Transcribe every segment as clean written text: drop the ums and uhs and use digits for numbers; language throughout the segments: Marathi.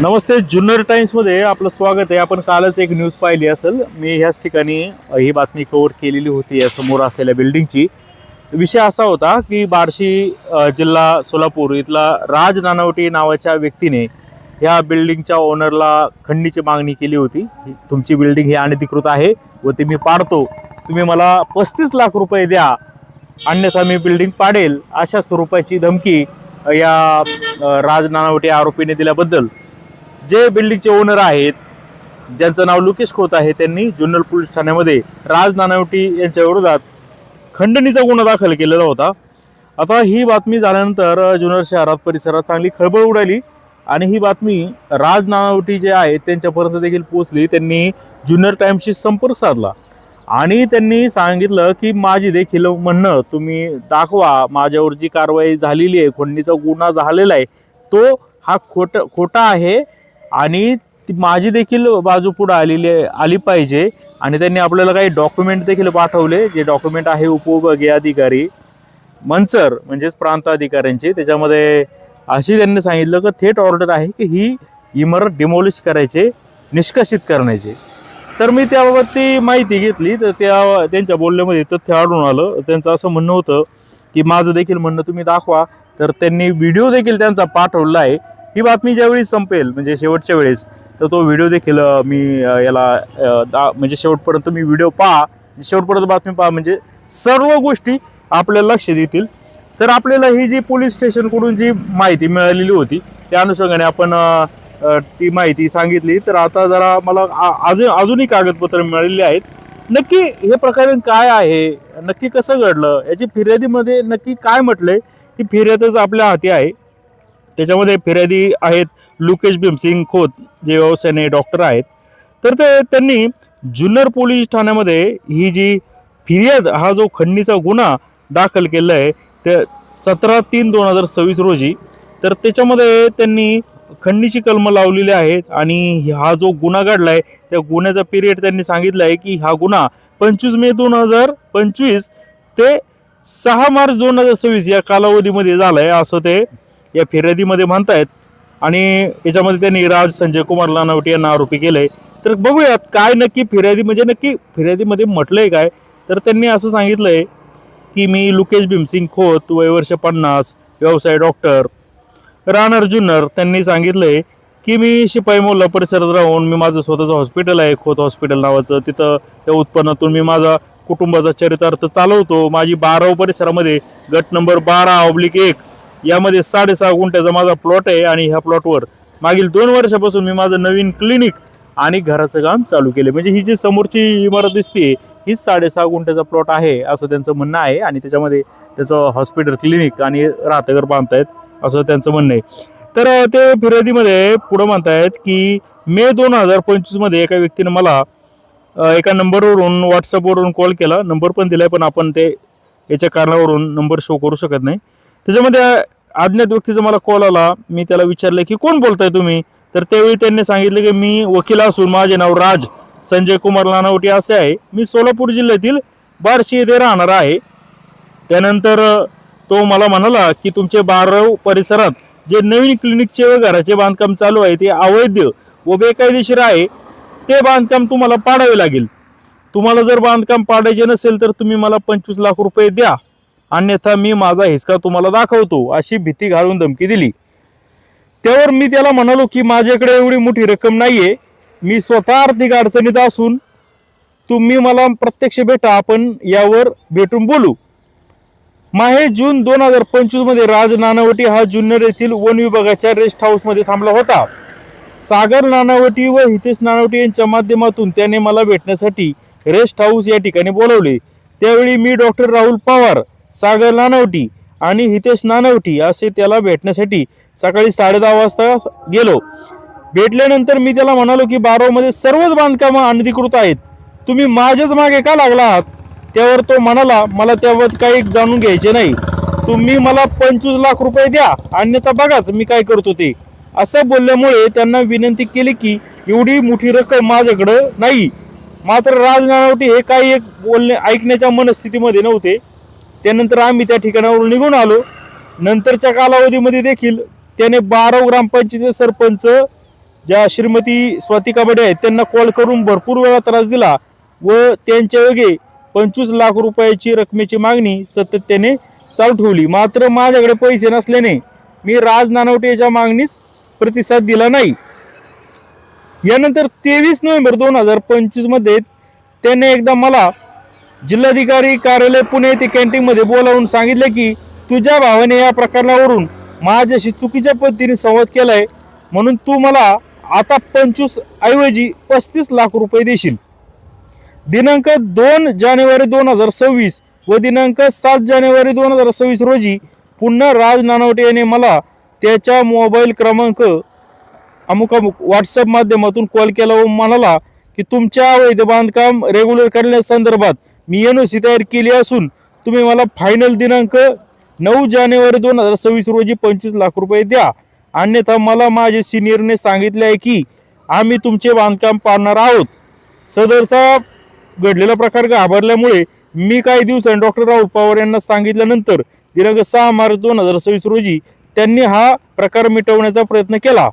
नमस्ते. जुन्नर टाइम्समध्ये आपलं स्वागत आहे. आपण कालच एक न्यूज पाहिली असेल. मी ह्याच ठिकाणी ही बातमी कव्हर केलेली होती या समोर असलेल्या बिल्डिंगची. विषय असा होता की बार्शी जिल्हा सोलापूर इथला राज नानवटी नावाच्या व्यक्तीने ह्या बिल्डिंगच्या ओनरला खंडणीची मागणी केली होती. तुमची बिल्डिंग ही अनधिकृत आहे व ती मी पाडतो, तुम्ही मला 35 लाख रुपये द्या, अन्यथा मी बिल्डिंग पाडेल, अशा स्वरूपाची धमकी या राज नानवटी आरोपीने दिल्याबद्दल जे बिल्डिंगचे ओनर आहेत, ज्यांचं नाव लुकेश खोत आहे, त्यांनी जुन्नर पोलीस ठाण्यामध्ये राज नानवटी यांच्या विरोधात खंडणीचा गुन्हा दाखल केलेला होता. आता ही बातमी झाल्यानंतर जुन्नर शहरात परिसरात चांगली खळबळ उडाली आणि ही बातमी राज नानवटी जे आहेत त्यांच्यापर्यंत देखील पोहोचली. त्यांनी जुन्नर टाइम्सशी संपर्क साधला आणि त्यांनी सांगितलं की माझी देखील म्हणणं तुम्ही दाखवा, माझ्यावर जी कारवाई झालेली आहे, खंडणीचा गुन्हा झालेला आहे, तो हा खोटा आहे आणि माझी देखील बाजू पुढे आली पाहिजे. आणि त्यांनी आपल्याला काही डॉक्युमेंट देखील पाठवले, जे डॉक्युमेंट आहे उपविभागीय अधिकारी मंचर म्हणजेच प्रांत अधिकाऱ्यांचे. त्याच्यामध्ये अशी त्यांनी सांगितलं की थेट ऑर्डर आहे की ही इमारत डिमॉलिश करायचे, निष्कासित करण्याचे. तर मी त्याबाबत ती माहिती घेतली तर त्यांच्या बोलण्यामध्ये तथ्य आढळून आलं. त्यांचं असं म्हणणं होतं की माझं देखील म्हणणं तुम्ही दाखवा. तर त्यांनी व्हिडिओ देखील त्यांचा पाठवला आहे. ही बातमी ज्यावेळी संपेल म्हणजे शेवटच्या वेळेस, तर तो व्हिडिओ देखील मी म्हणजे शेवटपर्यंत तुम्ही व्हिडिओ पहा, शेवटपर्यंत बातमी पहा, म्हणजे सर्व गोष्टी आपल्याला लक्ष देतील. तर आपल्याला ही जी पोलीस स्टेशनकडून जी माहिती मिळालेली होती त्या अनुषंगाने आपण ती माहिती सांगितली. तर आता जरा मला अजूनही कागदपत्र मिळालेली आहेत. नक्की हे प्रकरण काय आहे, नक्की कसं घडलं, याची फिर्यादीमध्ये नक्की काय म्हटलंय, ही फिर्यादच आपल्या हाती आहे. त्याच्यामध्ये फिर्यादी आहेत लुकेश भीमसिंग खोत, जे व्यवसायाने डॉक्टर आहेत. तर त्यांनी जुन्नर पोलीस ठाण्यामध्ये ही जी फिर्याद, हा जो खंडणीचा गुन्हा दाखल केला आहे ते 17/3/2026 रोजी. तर त्याच्यामध्ये त्यांनी खंडणीची कलमं लावलेली आहेत आणि हा जो गुन्हा घडला आहे त्या गुन्ह्याचा पिरियड त्यांनी सांगितला आहे की हा गुन्हा 25 मे 2025 ते 6 मार्च 2026 या कालावधीमध्ये झाला आहे, असं ते या फिर्यादीमध्ये म्हणतायत. आणि याच्यामध्ये त्यांनी राज संजय कुमार नानवटी यांना आरोपी केले. तर बघूयात काय नक्की नक्की फिर्यादीमध्ये म्हटलंय काय. तर त्यांनी असं सांगितलंय की मी लुकेश भीमसिंग खोत, वय वर्ष 50, व्यवसाय डॉक्टर, राहणार जुन्नर. त्यांनी सांगितलंय की मी शिपाई मोल्ला परिसरात राहून मी माझं स्वतःचं हॉस्पिटल आहे खोत हॉस्पिटल नावाचं, तिथं त्या उत्पन्नातून मी माझा कुटुंबाचा चरितार्थ चालवतो. माझी 12 परिसरामध्ये गट नंबर 12/1 यामध्ये 6.5 गुंठ्याचा माझा प्लॉट आहे आणि ह्या प्लॉटवर मागील 2 वर्षापासून मी माझं नवीन क्लिनिक आणि घराचं काम चालू केले. म्हणजे ही जी समोरची इमारत दिसते हीच 6.5 गुंठ्याचा प्लॉट आहे, असं त्यांचं म्हणणं आहे. आणि त्याच्यामध्ये त्याचं हॉस्पिटल, क्लिनिक आणि राहतघर बांधतायत, असं त्यांचं म्हणणं आहे. तर ते फिर्यादीमध्ये पुढं म्हणतायत की मे 2025 मध्ये एका व्यक्तीने मला एका नंबरवरून व्हॉट्सअपवरून कॉल केला. नंबर पण दिलाय, पण आपण ते याच्या कारणावरून नंबर शो करू शकत नाही. त्याच्यामध्ये अज्ञात व्यक्तीचा मला कॉल आला. मी त्याला विचारलं की कोण बोलताय तुम्ही. तर त्यावेळी त्यांनी सांगितलं की मी वकील असून माझे नाव राज संजय कुमार नानवटी असे आहे, मी सोलापूर जिल्ह्यातील बार्शी येथे राहणार आहे. त्यानंतर तो मला म्हणाला की तुमचे 12 परिसरात जे नवीन क्लिनिकचे व घराचे बांधकाम चालू आहे ते अवैध व बेकायदेशीर आहे, ते बांधकाम तुम्हाला पाडावे लागेल. तुम्हाला जर बांधकाम पाडायचे नसेल तर तुम्ही मला 25 लाख रुपये द्या, अन्यथा मी माझा हिसका तुम्हाला दाखवतो, अशी भीती घालून धमकी दिली. त्यावर मी त्याला म्हणालो की माझ्याकडे एवढी मोठी रक्कम नाहीये, मी स्वतः आर्थिक अडचणीत असून तुम्ही मला प्रत्यक्ष भेटा, आपण यावर भेटून बोलू. माहे जून 2025 मध्ये राज नानवटी हा जुन्नर येथील वन विभागाच्या रेस्ट हाऊस मध्ये थांबला होता. सागर नानवटी व हितेश नानवटी यांच्या माध्यमातून त्याने मला भेटण्यासाठी रेस्ट हाऊस या ठिकाणी बोलवले. त्यावेळी मी डॉक्टर राहुल पवार, सागर नानवटी आणि हितेश नानवटी असे त्याला भेटण्यासाठी सकाळी 10:30 वाजता गेलो. भेटल्यानंतर मी त्याला म्हणालो की 12 मध्ये सर्वच बांधकामं अनधिकृत आहेत, तुम्ही माझ्याच मागे का लागला आहात. त्यावर तो म्हणाला मला त्याबाबत काही जाणून घ्यायचे नाही, तुम्ही मला 25 लाख रुपये द्या, अन्यथा बघाच मी काय करतो ते. असं बोलल्यामुळे त्यांना विनंती केली की एवढी मोठी रक्कम माझ्याकडं नाही. मात्र राज नानवटी हे काही एक बोलणे ऐकण्याच्या मनस्थितीमध्ये नव्हते. त्यानंतर आम्ही त्या ठिकाणावरून निघून आलो. नंतरच्या कालावधीमध्ये देखील त्याने 12 ग्रामपंचायतीचे सरपंच ज्या श्रीमती स्वाती काबडे आहेत त्यांना कॉल करून भरपूर वेळा त्रास दिला व त्यांच्या योगे 25 लाख रुपयाची रकमेची मागणी सातत्याने चालू ठेवली. मात्र माझ्याकडे पैसे नसल्याने मी राज नानवटे याच्या मागणीस प्रतिसाद दिला नाही. यानंतर 23 नोव्हेंबर 2025 मध्ये त्याने एकदा मला जिल्हाधिकारी कार्यालय पुणे येथे कॅन्टीनमध्ये बोलावून सांगितले की तुझ्या भावाने या प्रकरणावरून माझ्याशी चुकीच्या पद्धतीने संवाद केलाय, म्हणून तू मला आता 25 ऐवजी 35 लाख रुपये देशील. दिनांक 2 जानेवारी 2026 व दिनांक 7 जानेवारी 2026 रोजी पुन्हा राज नानवटे याने मला त्याच्या मोबाईल क्रमांक अमुक व्हॉट्सअप माध्यमातून कॉल केला व म्हणाला की तुमच्या अवैध बांधकाम रेग्युलर करण्यासंदर्भात मी NOC तयार केली असून तुम्ही मला फायनल दिनांक 9 जानेवारी 2026 रोजी 25 लाख रुपये द्या, अन्यथा मला माझे सिनियरने सांगितले आहे की आम्ही तुमचे बांधकाम पाडणार आहोत. सदरचा घडलेला प्रकार घाबरल्यामुळे मी काही दिवसांनी डॉक्टर राहुल पवार यांना सांगितल्यानंतर दिनांक 6 मार्च 2026 रोजी त्यांनी हा प्रकार मिटवण्याचा प्रयत्न केला.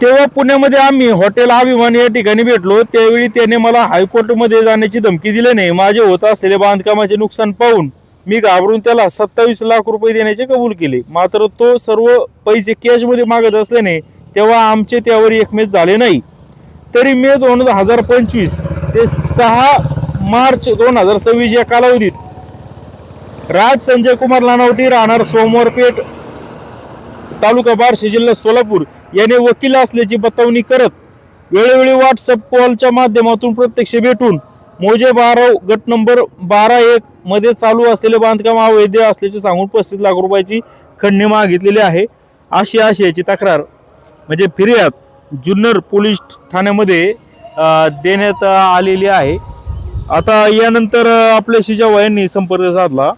तेव्हा पुण्यामध्ये आम्ही हॉटेल अभिमान या ठिकाणी भेटलो. त्यावेळी त्याने मला हायकोर्टमध्ये जाण्याची धमकी दिल्याने माझे होत असलेले बांधकामाचे नुकसान पाहून मी घाबरून त्याला 27 लाख रुपये देण्याचे कबूल केले. मात्र तो सर्व पैसे कॅशमध्ये मागत असल्याने तेव्हा आमचे त्यावर एकमेत झाले नाही. तरी मे 2025 ते 6 मार्च 2026 या कालावधीत राज संजय कुमार नानवटे राहणार सोमवारपेठ तालुका बार्शी जिल्हा सोलापूर याने वकील असल्याची बतावणी करत वेळोवेळी व्हॉट्सअप कॉलच्या माध्यमातून प्रत्यक्ष भेटून मोजे 12 गट नंबर 12-1 मध्ये चालू असलेले बांधकाम अवैध असल्याचे सांगून 35 लाख रुपयाची खंडणी मागितलेली आहे. अशी आशयाची तक्रार म्हणजे फिर्याद जुन्नर पोलीस ठाण्यामध्ये देण्यात आलेली आहे. आता यानंतर आपल्याशी जेव्हा यांनी संपर्क साधला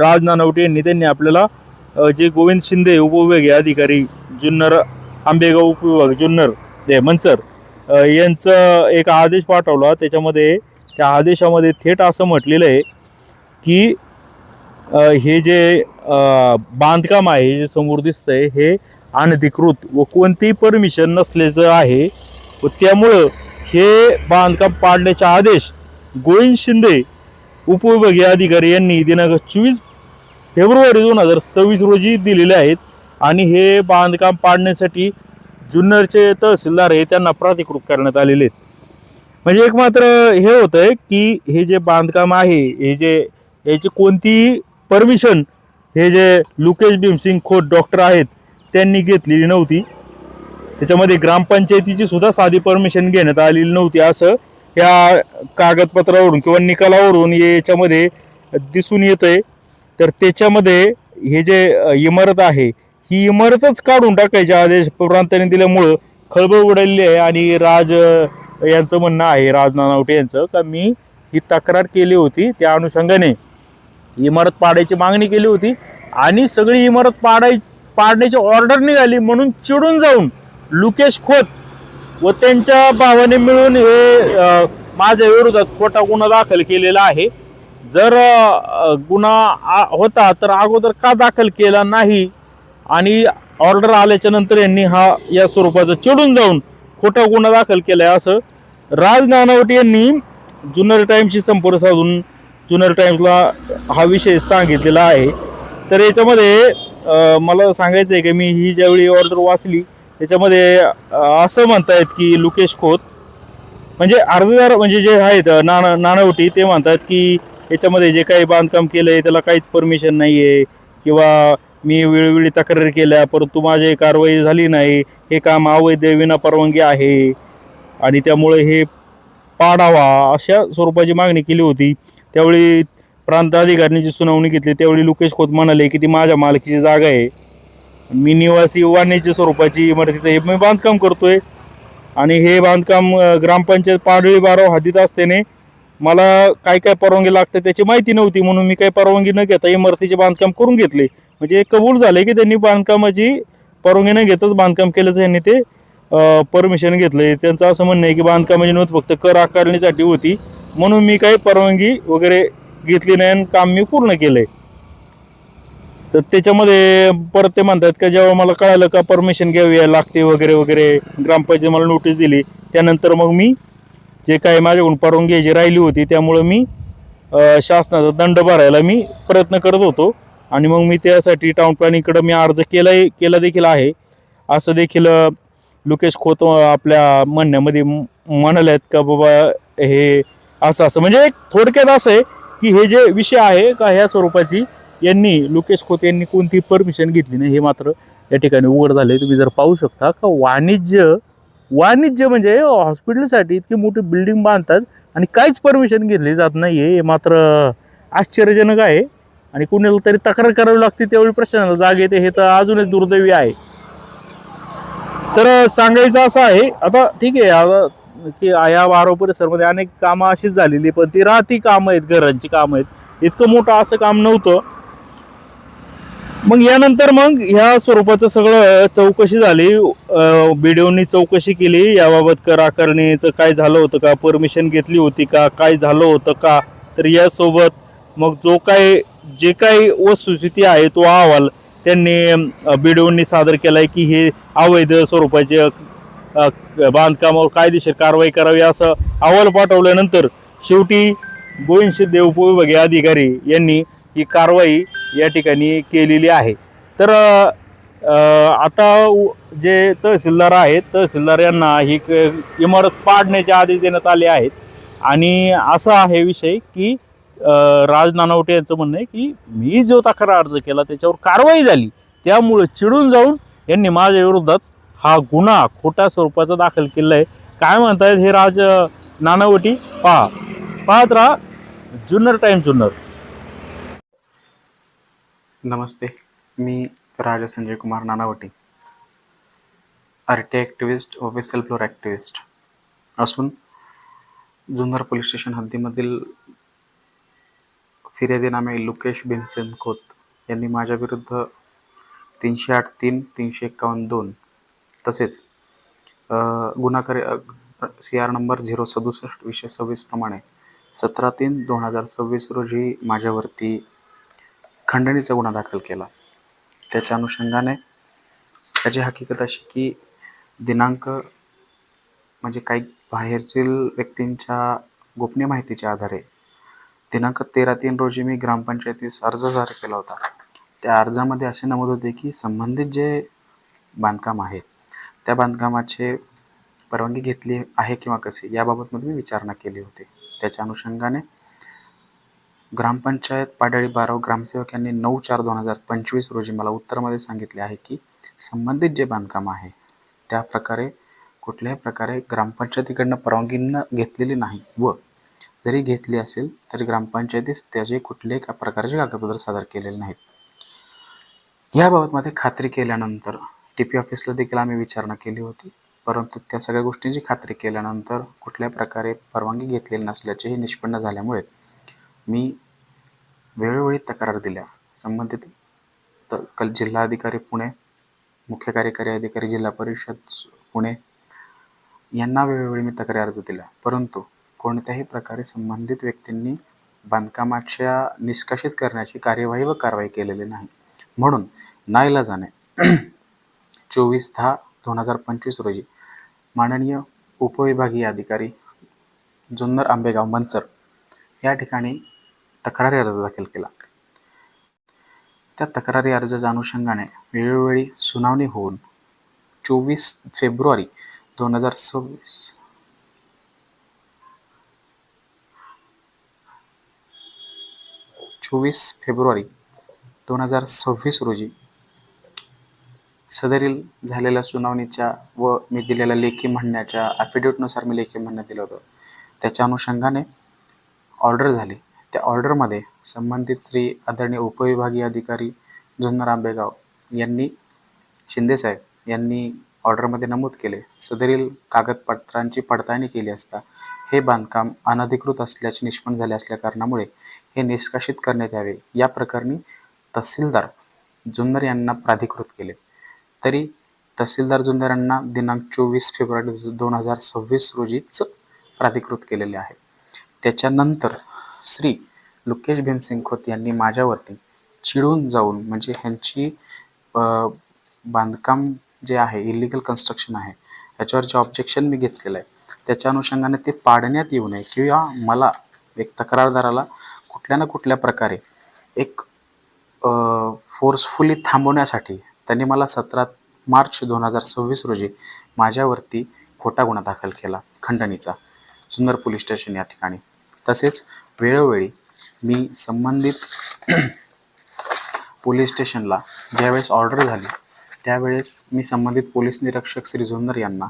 राज नानवटे यांनी, त्यांनी आपल्याला जे गोविंद शिंदे उपविभागीय अधिकारी जुन्नर आंबेगाव उपविभाग जुन्नर मंचर यांचं एक आदेश पाठवला. त्याच्यामध्ये त्या आदेशामध्ये थेट असं म्हटलेलं आहे की हे जे बांधकाम आहे जे समोर दिसतंय हे अनधिकृत व कोणतीही परमिशन नसल्याचं आहे व त्यामुळं हे बांधकाम पाडण्याचे आदेश गोविंद शिंदे उपविभागीय अधिकारी यांनी दिनांक 24 फेब्रुवारी 2026 रोजी दिलेले आहेत. आणि हे बांधकाम पाडण्यासाठी जुन्नरचे तहसीलदार आहे त्यांना प्राधिकृत करण्यात आलेले आहेत. म्हणजे एक मात्र हे होतं आहे की हे जे बांधकाम आहे हे जे याची कोणतीही परमिशन हे जे लुकेश भीमसिंग खोत डॉक्टर आहेत त्यांनी घेतलेली नव्हती. त्याच्यामध्ये ग्रामपंचायतीची सुद्धा साधी परमिशन घेण्यात आलेली नव्हती असं या कागदपत्रावरून किंवा निकालावरून याच्यामध्ये दिसून येतं आहे. तर त्याच्यामध्ये हे जे इमारत आहे ही इमारतच काढून टाकायचे आदेश प्रांताने दिल्यामुळं खळबळ उडालेली आहे. आणि राज यांचं म्हणणं आहे, राज नानवटे यांचं, का मी ही तक्रार केली होती त्या अनुषंगाने इमारत पाडायची मागणी केली होती आणि सगळी इमारत पाडण्याची ऑर्डर निघाली म्हणून चिडून जाऊन लुकेश खोत व त्यांच्या भावाने मिळून हे माझ्या विरोधात खोटा गुन्हा दाखल केलेला आहे. जर गुन्हा होता तर अगोदर का दाखल केला नाही आणि ऑर्डर आल्याच्या नंतर यांनी या स्वरूपाचा चिडून जाऊन खोटा गुन्हा दाखल केलाय असं राज नानवटे यांनी जुन्नर टाइम्सशी संपर्क साधून जुन्नर टाइम्सला हा विषय सांगितलेला आहे. तर याच्यामध्ये मला सांगायचं आहे की मी ही ज्यावेळी ऑर्डर वाचली त्याच्यामध्ये असं म्हणतायत की लुकेश खोत म्हणजे अर्जदार म्हणजे जे आहेत नानवटे ते म्हणतात की याच्यामध्ये जे काही बांधकाम केलं आहे त्याला काहीच परमिशन नाही आहे किंवा मी वेळोवेळी तक्रार केल्या परंतु माझी कारवाई झाली नाही, हे काम अवैध विना परवानगी आहे आणि त्यामुळे हे पाडावा अशा स्वरूपाची मागणी केली होती. त्यावेळी प्रांत अधिकाऱ्यांची सुनावणी घेतली. त्यावेळी लुकेश खोत म्हणाले की ती माझ्या मालकीची जागा आहे, मी निवासी वाणिज्य स्वरूपाची इमारतीचं हे मी बांधकाम करतोय आणि हे बांधकाम ग्रामपंचायत पाडळी 12 हद्दीत असल्याने मला काय काय परवानगी लागते त्याची माहिती नव्हती म्हणून मी काही परवानगी न घेता इमारतीचे बांधकाम करून घेतले. म्हणजे कबूल झाले की त्यांनी बांधकामाची परवानगी न घेताच बांधकाम केल्याचं यांनी ते परमिशन घेतलंय. त्यांचं असं म्हणणं आहे की बांधकामाची नोंद फक्त कर आकारण्यासाठी होती म्हणून मी काही परवानगी वगैरे घेतली नाही आणि काम मी पूर्ण केलंय. तर त्याच्यामध्ये परत ते म्हणतात का जेव्हा मला कळालं का परमिशन घ्यावी लागते वगैरे वगैरे, ग्रामपंचायत मला नोटीस दिली, त्यानंतर मग मी जे काही माझ्याकडून परवानगी घ्यायची राहिली होती त्यामुळं मी शासनाचा दंड भरायला मी प्रयत्न करत होतो. आणि मग मी त्यासाठी टाउन प्लॅनिंगकडे मी अर्ज केला देखील आहे. असं देखील लुकेश खोत आपल्या म्हणण्यामध्ये म्हणाले आहेत का बाबा हे असं असं, म्हणजे थोडक्यात असं आहे की हे जे विषय आहे का ह्या स्वरूपाची यांनी लुकेश खोत यांनी कोणती परमिशन घेतली नाही हे मात्र या ठिकाणी उघड झाले. तुम्ही जर पाहू शकता का वाणिज्य म्हणजे हॉस्पिटलसाठी इतकी मोठी बिल्डिंग बांधतात आणि काहीच परमिशन घेतली जात नाही हे मात्र आश्चर्यजनक आहे. आणि कुणाला तरी तक्रार करावी लागते त्यावेळी प्रश्नाला जाग येते, हे तर अजूनच दुर्दैवी आहे. तर सांगायचं असं आहे, आता ठीक आहे आता की या वारो परिसरमध्ये अनेक कामं अशीच झालेली, पण ती राहती कामं आहेत, घरांची कामं आहेत, इतकं मोठं असं काम नव्हतं. मग यानंतर मग ह्या स्वरूपाचं सगळं चौकशी झाली, बीडीओनी चौकशी केली याबाबत, कर आकारणीचं काय झालं होतं का, परमिशन घेतली होती का, काय झालं होतं का. तर यासोबत मग जे काही वस्तुस्थिती आहे तो अहवाल त्यांनी बीडीओनी सादर केलाय की हे अवैध स्वरूपाचे बांधकामावर कायदेशीर कारवाई करावी असं अहवाल पाठवल्यानंतर शेवटी गोविंद देव उपविभागीय अधिकारी यांनी ही कारवाई या ठिकाणी केलेली आहे. तर आता जे तहसीलदार आहेत, तहसीलदार यांना ही इमारत पाडण्याचे आदेश देण्यात आले आहेत. आणि असा आहे विषय की राज नानावटे यांचं म्हणणं आहे की मी जो तक्रार अर्ज केला त्याच्यावर कारवाई झाली, त्यामुळे चिडून जाऊन यांनी माझ्या विरोधात हा गुन्हा खोट्या स्वरूपाचा दाखल केला आहे. काय म्हणतायत हे राज नानावटी, पाहत राहा जुन्नर टाइम जुन्नर. नमस्ते, मी राजा संजय कुमार नानावटी, आर.टी. ॲक्टिव्हिस्ट व विसेल ब्लोअर ॲक्टिव्हिस्ट असून जुन्नर पोलीस स्टेशन हद्दीमधील फिर्यादीनामे लुकेश भीमसेन खोत यांनी माझ्या विरुद्ध 308(3), 351(2) तसेच गुन्हा CR नंबर 067/26 प्रमाणे 17/3/2026 रोजी माझ्यावरती खंडणीचा गुन्हा दाखल केला. त्याच्या अनुषंगाने त्याची हकीकत अशी की दिनांक म्हणजे काही बाहेरतील व्यक्तींच्या गोपनीय माहितीच्या आधारे दिनांक 13/3 रोजी मी ग्रामपंचायतीस अर्ज सादर केला होता. त्या अर्जामध्ये असे नमूद होते की संबंधित जे बांधकाम आहे त्या बांधकामाचे परवानगी घेतली आहे किंवा कसे याबाबत मी विचारणा केली होती. त्याच्या अनुषंगाने ग्रामपंचायत पाडळी बाराव ग्रामसेवक यांनी 9/4/2025 रोजी मला उत्तरामध्ये सांगितले आहे की संबंधित जे बांधकाम आहे त्या प्रकारे कुठल्याही प्रकारे ग्रामपंचायतीकडनं परवानगी घेतलेली नाही, व जरी घेतली असेल तरी ग्रामपंचायतीस त्याचे कुठल्याही प्रकारचे कागदपत्र सादर केलेले नाहीत. याबाबत मध्ये खात्री केल्यानंतर TP ऑफिसला देखील आम्ही विचारणा केली होती, परंतु त्या सगळ्या गोष्टींची खात्री केल्यानंतर कुठल्याही प्रकारे परवानगी घेतलेली नसल्याचेही निष्पन्न झाल्यामुळे मी वेळोवेळी तक्रार दिल्या. संबंधित जिल्हाधिकारी पुणे, मुख्य कार्यकारी अधिकारी जिल्हा परिषद पुणे यांना वेळोवेळी मी तक्रार अर्ज दिला, परंतु कोणत्याही प्रकारे संबंधित व्यक्तींनी बांधकामाच्या निष्कासित करण्याची कार्यवाही व कारवाई केलेली नाही. म्हणून नाईलाजाने 24/10/2025 रोजी माननीय उपविभागीय अधिकारी जुन्नर आंबेगाव मंचर या ठिकाणी तक्रारी अर्ज दाखल केला. त्या तक्रारी अर्जाच्या अनुषंगाने वेळोवेळी सुनावणी होऊन 24 फेब्रुवारी 2026 रोजी सदरील झालेल्या सुनावणीच्या व मी दिलेल्या लेखी म्हणण्याच्या ॲफिडेविटनुसार मी लेखी म्हणणं दिलं होतं, त्याच्या अनुषंगाने ऑर्डर झाली. त्या ऑर्डरमध्ये संबंधित श्री आदरणीय उपविभागीय अधिकारी जुन्नर आंबेगाव यांनी शिंदेसाहेब यांनी ऑर्डरमध्ये नमूद केले, सदरील कागदपत्रांची पडताळणी केली असता हे बांधकाम अनधिकृत असल्याचे निष्पन्न झाले असल्या कारणामुळे हे निष्कासित करण्यात यावे. या प्रकरणी तहसीलदार जुन्नर यांना प्राधिकृत केले, तरी तहसीलदार जुन्नर यांना दिनांक 24 फेब्रुवारी 2026 रोजीच प्राधिकृत केलेले आहे. त्याच्यानंतर श्री लुकेश भीमसिंग खोत यांनी माझ्यावरती चिडून जाऊन म्हणजे ह्यांची बांधकाम जे आहे इलिगल कन्स्ट्रक्शन आहे याच्यावर जे ऑब्जेक्शन मी घेतलेलं आहे त्याच्या अनुषंगाने ते पाडण्यात येऊ नये किंवा मला एक तक्रारदाराला कुठल्या ना कुठल्या प्रकारे एक फोर्सफुली थांबवण्यासाठी त्यांनी मला 17 मार्च 2026 रोजी माझ्यावरती खोटा गुन्हा दाखल केला खंडणीचा जुन्नर पोलीस स्टेशन या ठिकाणी. तसेच वेळोवेळी मी संबंधित पोलीस स्टेशनला ज्यावेळेस ऑर्डर झाली त्यावेळेस मी संबंधित पोलीस निरीक्षक श्री जुन्नर यांना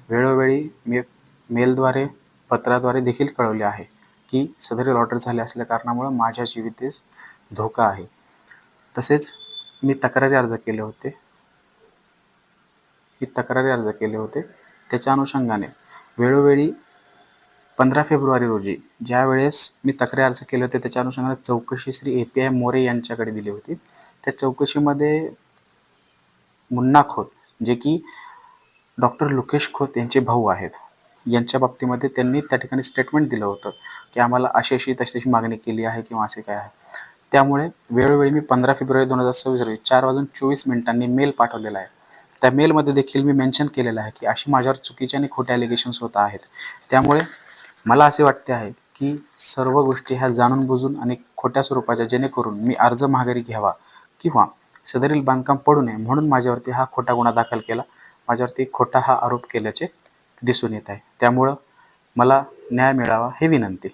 वेळोवेळी मी मेलद्वारे पत्राद्वारे देखील कळवले आहे की सदरील ऑर्डर झाले असल्या कारणामुळे माझ्या जीवितेस धोका आहे. तसेच मी तक्रारी अर्ज केले होते त्याच्या अनुषंगाने वेळोवेळी 15 फेब्रुवारी रोजी ज्या वेळेस मी तक्रारी अर्ज केले होते त्याच्या अनुषंगाने चौकशी श्री API मोरे यांच्याकडे दिली होती. त्या चौकशीमध्ये मुन्ना खोत जे की डॉक्टर लोकेश खोत यांचे भाऊ आहेत यांच्या बाबतीमध्ये त्यांनी त्या ठिकाणी स्टेटमेंट दिलं होतं की आम्हाला अशी तशी मागणी केली आहे किंवा असे काय आहे. त्यामुळे वेळोवेळी मी 15 फेब्रुवारी 2026 रोजी 4:24 मेल पाठवलेला आहे. त्या मेलमध्ये देखील मी मेन्शन केलेलं आहे की अशी माझ्यावर चुकीचे आणि खोटे ॲलिगेशन्स होत आहेत. त्यामुळे मला असे वाटते आहे की सर्व गोष्टी ह्या जाणून बुजून आणि खोट्या स्वरूपाच्या जेणेकरून मी अर्ज माघारी घ्यावा किंवा सदरील बांधकाम पडू नये म्हणून माझ्यावरती हा खोटा गुन्हा दाखल केला. माझ्यावरती खोटा हा आरोप केल्याचे दिसून येत आहे. त्यामुळं मला न्याय मिळावा हे विनंती.